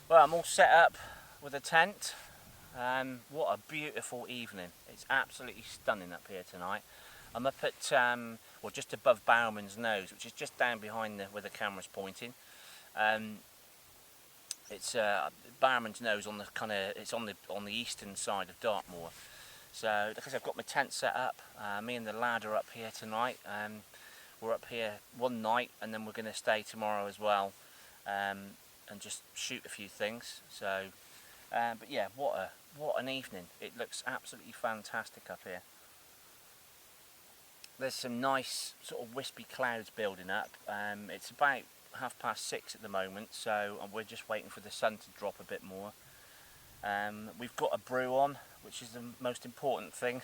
Well, I'm all set up with a tent. What a beautiful evening. It's absolutely stunning up here tonight. I'm up at, well, just above Bowermans Nose, which is just down behind where the camera's pointing. It's Bowermans Nose on the it's on the eastern side of Dartmoor. So, because I've got my tent set up, me and the lad are up here tonight. We're up here one night, and then we're going to stay tomorrow as well, and just shoot a few things. So, but yeah, what an evening! It looks absolutely fantastic up here. There's some nice sort of wispy clouds building up. It's about 6:30 at the moment, so we're just waiting for the sun to drop a bit more. We've got a brew on, which is the most important thing.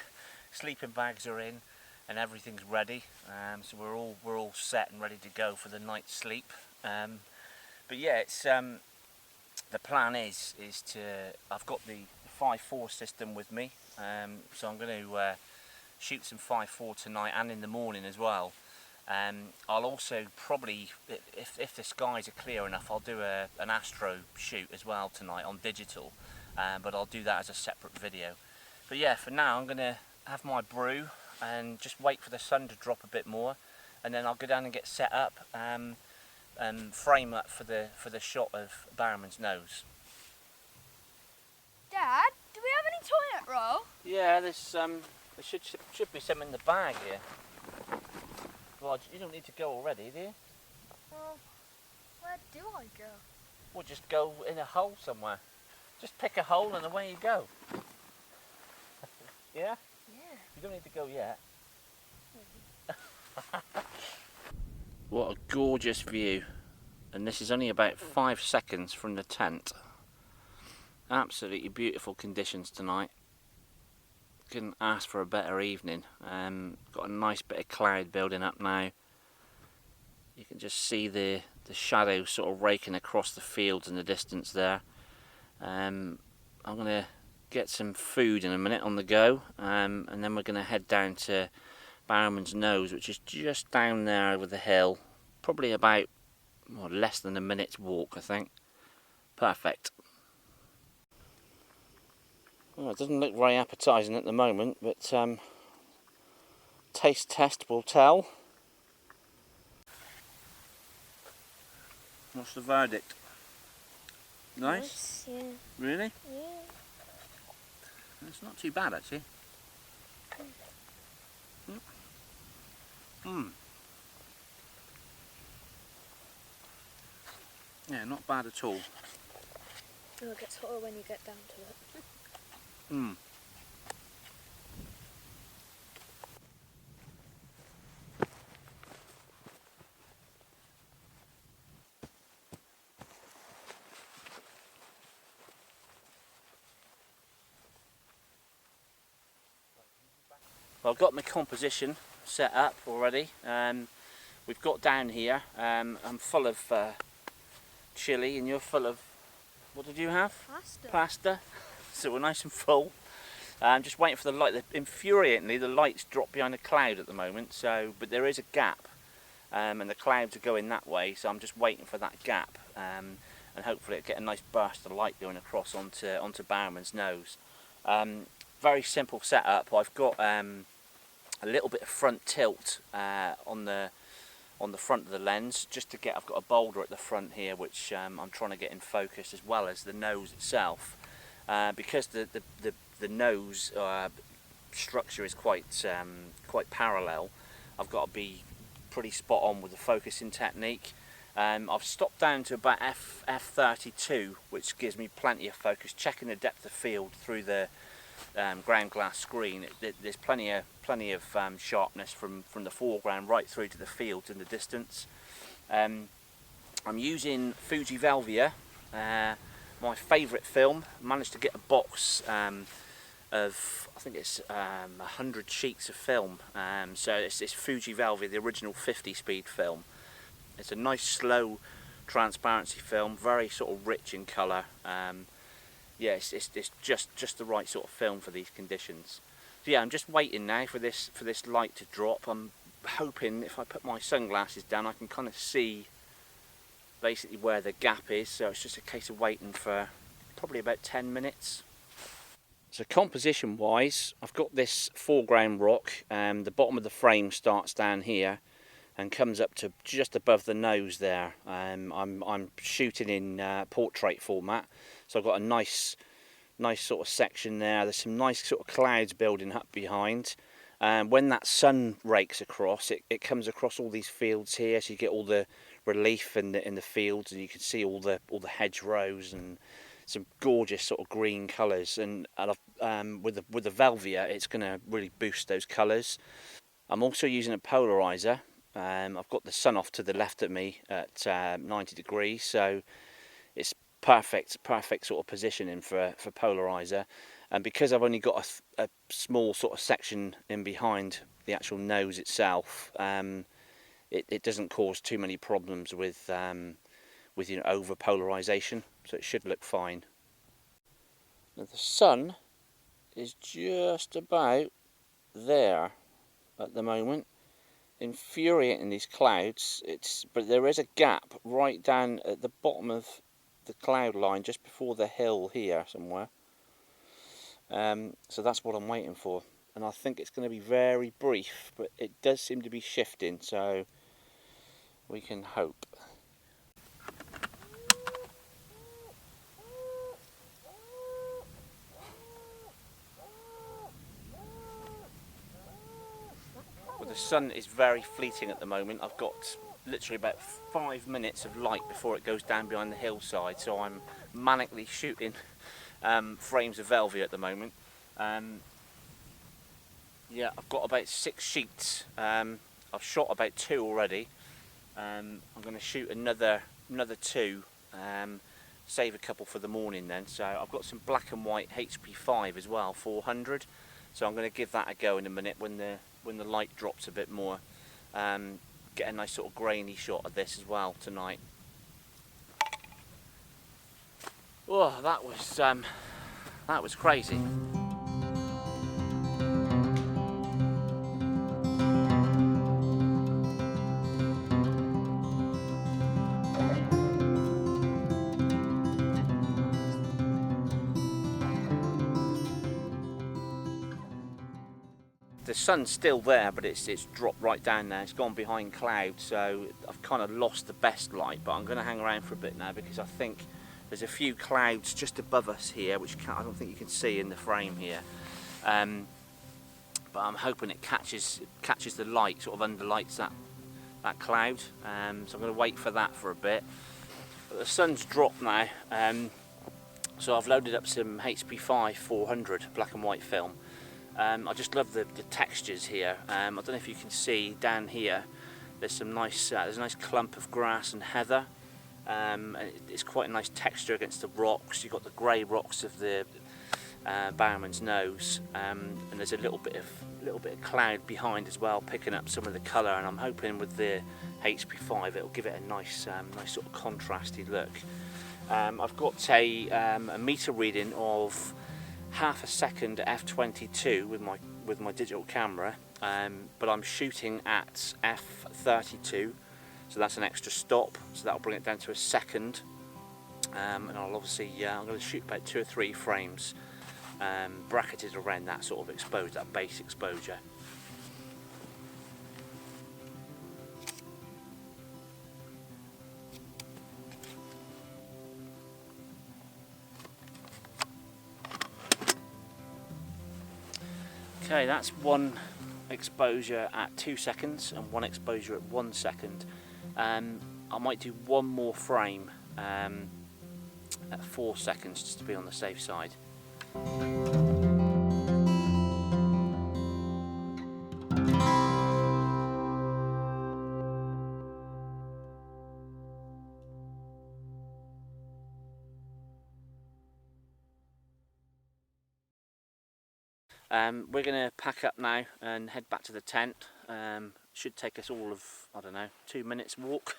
Sleeping bags are in and everything's ready, so we're all set and ready to go for the night's sleep. But yeah, it's the plan is to, I've got the 5.4 system with me, so I'm going to shoot some 5.4 tonight and in the morning as well. I'll also probably, if the skies are clear enough, I'll do an astro shoot as well tonight on digital, but I'll do that as a separate video. But yeah, for now I'm going to have my brew and just wait for the sun to drop a bit more, and then I'll go down and get set up and frame up for the shot of Bowermans Nose. Dad, do we have any toilet roll? Yeah, there's there should be some in the bag here. Well, you don't need to go already, do you? Well, where do I go? Well, just go in a hole somewhere. Just pick a hole and away you go. Yeah? Yeah. You don't need to go yet. What a gorgeous view. And this is only about 5 seconds from the tent. Absolutely beautiful conditions tonight. Couldn't ask for a better evening. Got a nice bit of cloud building up now. You can just see the shadows sort of raking across the fields in the distance there. I'm going to get some food in a minute on the go, and then we're going to head down to Bowermans Nose, which is just down there over the hill. Probably about less than a minute's walk, I think. Perfect. Well, it doesn't look very appetising at the moment, but taste test will tell. What's the verdict? Nice? Yeah. Really? Yeah. It's not too bad, actually. Yeah, not bad at all. Oh, it gets hotter when you get down to it. Well, I've got my composition set up already. We've got down here, I'm full of chilli, and you're full of, what did you have? Pasta. So we're nice and full. I'm just waiting for the light. Infuriatingly, the lights drop behind a cloud at the moment, so but there is a gap, and the clouds are going that way, so I'm just waiting for that gap, and hopefully it'll get a nice burst of light going across onto Bowermans Nose. Very simple setup. I've got a little bit of front tilt on the front of the lens, just to get. I've got a boulder at the front here, which I'm trying to get in focus, as well as the nose itself, because the nose structure is quite parallel. I've got to be pretty spot on with the focusing technique. I've stopped down to about f32, which gives me plenty of focus. Checking the depth of field through the ground glass screen, there's plenty of sharpness from the foreground right through to the fields in the distance. I'm using Fuji Velvia, my favourite film. Managed to get a box of, I think it's 100 sheets of film. So it's this Fuji Velvia, the original 50-speed film. It's a nice slow transparency film, very sort of rich in colour. Yeah, it's just the right sort of film for these conditions. So yeah, I'm just waiting now for this light to drop. I'm hoping if I put my sunglasses down, I can kind of see basically where the gap is, so it's just a case of waiting for probably about 10 minutes. So composition wise, I've got this foreground rock, the bottom of the frame starts down here and comes up to just above the nose there. I'm shooting in portrait format, so I've got a nice sort of section there. There's some nice sort of clouds building up behind. When that sun rakes across, it comes across all these fields here, so you get all the relief in the fields, and you can see all the hedgerows and some gorgeous sort of green colours. And with the Velvia, it's going to really boost those colours. I'm also using a polarizer. I've got the sun off to the left of me at 90 degrees, so it's perfect sort of positioning for polarizer. And because I've only got a small sort of section in behind the actual nose itself, it doesn't cause too many problems with over polarization, so it should look fine. Now the sun is just about there at the moment, infuriating these clouds. But there is a gap right down at the bottom of the cloud line, just before the hill here somewhere. So that's what I'm waiting for, and I think it's going to be very brief, but it does seem to be shifting, so we can hope. Well, the sun is very fleeting at the moment. I've got literally about 5 minutes of light before it goes down behind the hillside, so I'm manically shooting frames of Velvia at the moment. Yeah, I've got about 6 sheets. I've shot about 2 already. I'm going to shoot another 2, save a couple for the morning then. So I've got some black and white HP5 as well, 400. So I'm going to give that a go in a minute when the light drops a bit more. Get a nice sort of grainy shot of this as well tonight. Oh, that was crazy. The sun's still there, but it's dropped right down there. It's gone behind clouds, so I've kind of lost the best light, but I'm going to hang around for a bit now because I think there's a few clouds just above us here, which I don't think you can see in the frame here. But I'm hoping it catches the light, sort of underlights that cloud. So I'm going to wait for that for a bit. But the sun's dropped now, so I've loaded up some HP5 400 black and white film. I just love the textures here. I don't know if you can see down here. There's some nice, there's a nice clump of grass and heather. And it's quite a nice texture against the rocks. You've got the grey rocks of the Bowermans Nose, and there's a little bit of cloud behind as well, picking up some of the colour. And I'm hoping with the HP5 it'll give it a nice sort of contrasty look. I've got a meter reading of half a second f/22 with my digital camera, but I'm shooting at f/32, so that's an extra stop, so that'll bring it down to a second. And I'll obviously I'm going to shoot about 2 or 3 frames bracketed around that sort of exposure, that base exposure. Okay, that's 1 exposure at 2 seconds and 1 exposure at 1 second. I might do 1 more frame at 4 seconds just to be on the safe side. We're going to pack up now and head back to the tent. Should take us all of, I don't know, 2 minutes walk.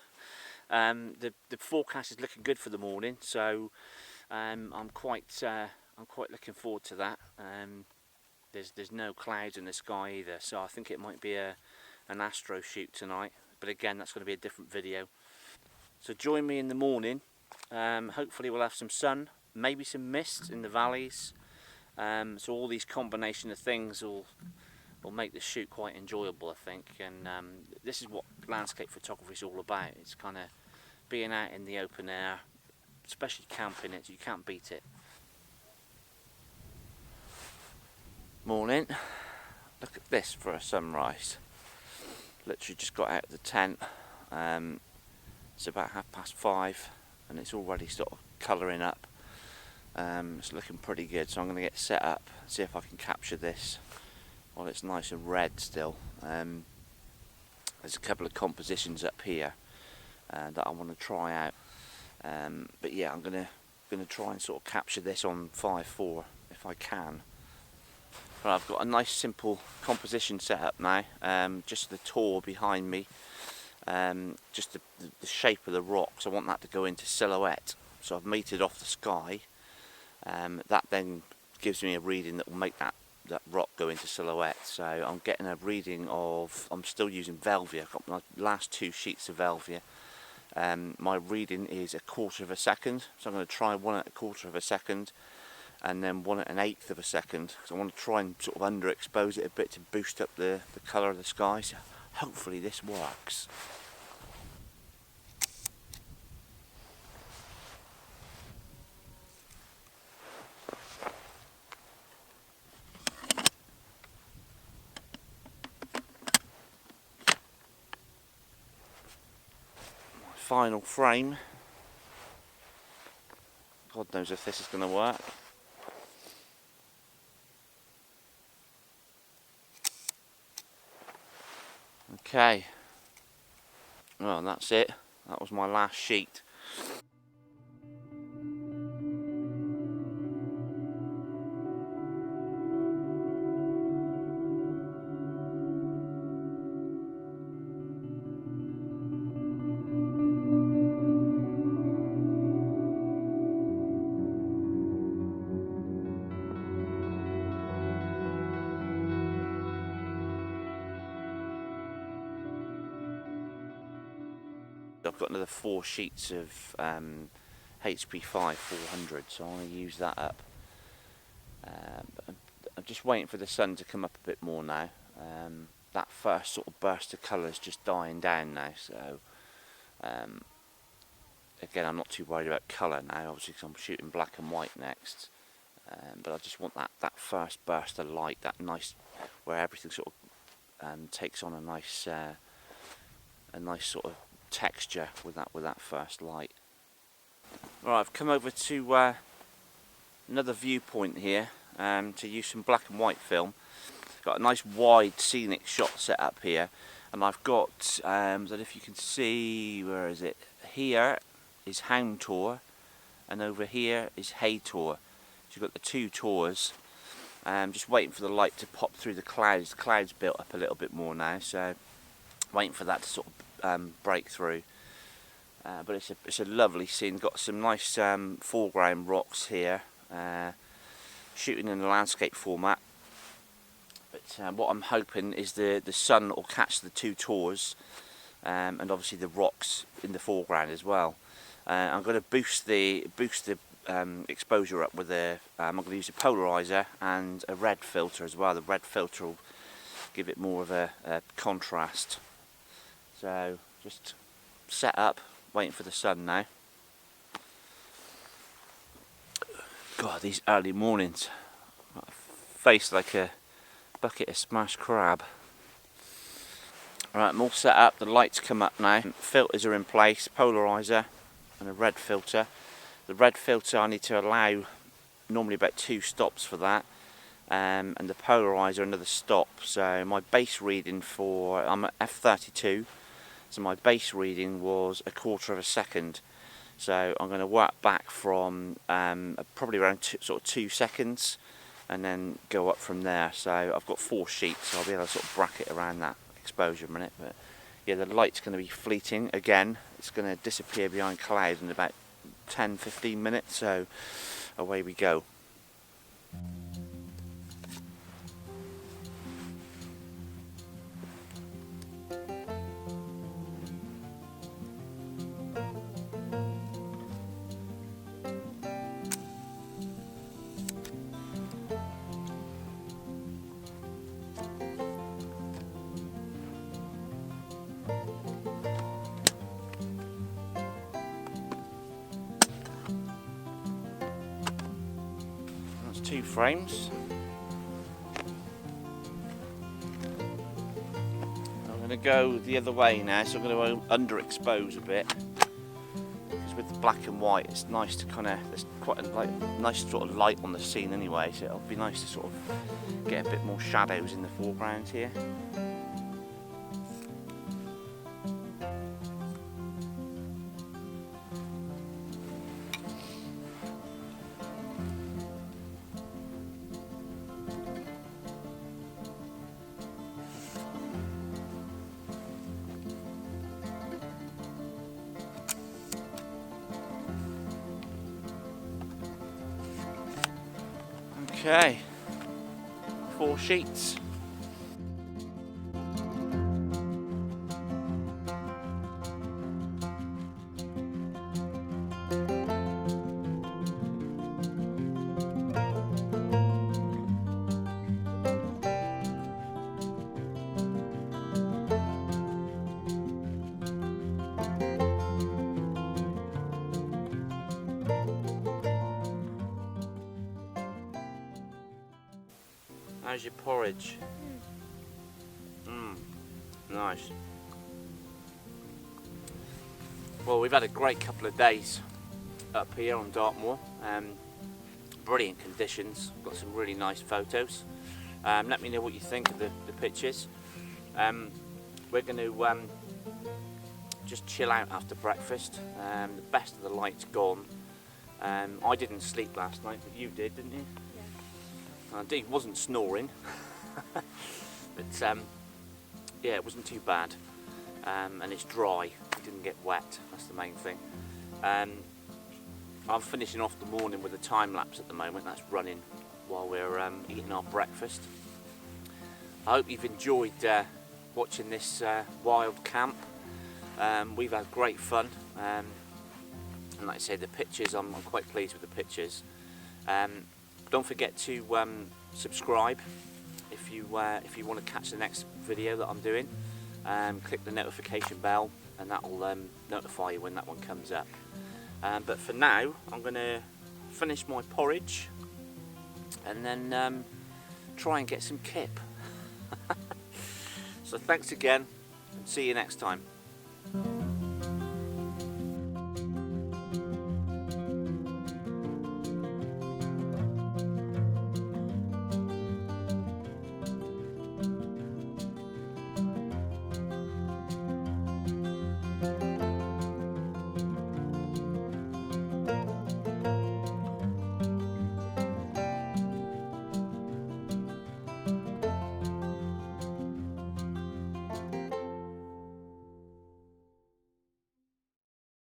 The forecast is looking good for the morning, so I'm quite looking forward to that. There's no clouds in the sky either, so I think it might be an astro shoot tonight. But again, that's going to be a different video. So join me in the morning. Hopefully we'll have some sun, maybe some mist in the valleys. So all these combination of things will make the shoot quite enjoyable, I think. And this is what landscape photography is all about. It's kind of being out in the open air, especially camping. You can't beat it. Morning. Look at this for a sunrise. Literally just got out of the tent. It's about 5:30 and it's already sort of colouring up. It's looking pretty good, so I'm going to get set up, see if I can capture this while it's nice and red still. There's a couple of compositions up here that I want to try out, but yeah, I'm going to try and sort of capture this on 5.4 if I can. Right, I've got a nice simple composition set up now, just the tor behind me, just the shape of the rocks. I want that to go into silhouette, so I've metered off the sky. That then gives me a reading that will make that rock go into silhouette. So I'm getting a reading of, I'm still using Velvia, I've got my last 2 sheets of Velvia. My reading is 1/4 of a second, so I'm going to try one at 1/4 of a second and then one at 1/8 of a second, because I want to try and sort of underexpose it a bit to boost up the colour of the sky. So hopefully this works. Final frame. God knows if this is going to work. Okay. Well, that's it. That was my last sheet. I've got another 4 sheets of HP5 400, so I'm going to use that up. I'm just waiting for the sun to come up a bit more now. That first sort of burst of colour is just dying down now, so again, I'm not too worried about colour now, obviously, because I'm shooting black and white next. But I just want that first burst of light, that nice, where everything sort of takes on a nice sort of texture with that first light. Right, I've come over to another viewpoint here to use some black and white film. Got a nice wide scenic shot set up here, and I've got I don't know if you can see, where is it? Here is Hound Tor, and over here is Hay Tor. So you've got the 2 tors. Just waiting for the light to pop through the clouds. The clouds built up a little bit more now, so waiting for that to sort of break through. But it's a lovely scene. Got some nice foreground rocks here. Shooting in the landscape format. But what I'm hoping is the sun will catch the 2 tors, and obviously the rocks in the foreground as well. I'm going to boost the exposure up with I'm going to use a polarizer and a red filter as well. The red filter will give it more of a contrast. So just set up, waiting for the sun now. God, these early mornings, face like a bucket of smashed crab. Right, I'm all set up, the lights come up now, filters are in place, polarizer and a red filter. The red filter I need to allow normally about 2 stops for that, and the polarizer another stop. So my base reading I'm at f32, so my base reading was 1/4 of a second. So I'm going to work back from probably around sort of 2 seconds, and then go up from there. So I've got 4 sheets, so I'll be able to sort of bracket around that exposure a minute. But yeah, the light's going to be fleeting again. It's going to disappear behind clouds in about 10-15 minutes, so away we go. frames. I'm going to go the other way now, so I'm going to underexpose a bit. Because with the black and white, it's nice to kind of, there's quite a nice sort of light on the scene anyway, so it'll be nice to sort of get a bit more shadows in the foreground here. Okay, 4 sheets. How's your porridge? Nice. Well, we've had a great couple of days up here on Dartmoor. Brilliant conditions. Got some really nice photos. Let me know what you think of the pictures. We're going to just chill out after breakfast. The best of the light's gone. I didn't sleep last night, but you did, didn't you? Indeed, wasn't snoring, but yeah, it wasn't too bad, and it's dry. It didn't get wet. That's the main thing. I'm finishing off the morning with a time lapse at the moment. That's running while we're eating our breakfast. I hope you've enjoyed watching this wild camp. We've had great fun, and like I say, the pictures, I'm quite pleased with the pictures. Don't forget to subscribe if you want to catch the next video that I'm doing. Click the notification bell and that will notify you when that one comes up. But for now, I'm going to finish my porridge and then try and get some kip. So thanks again and see you next time.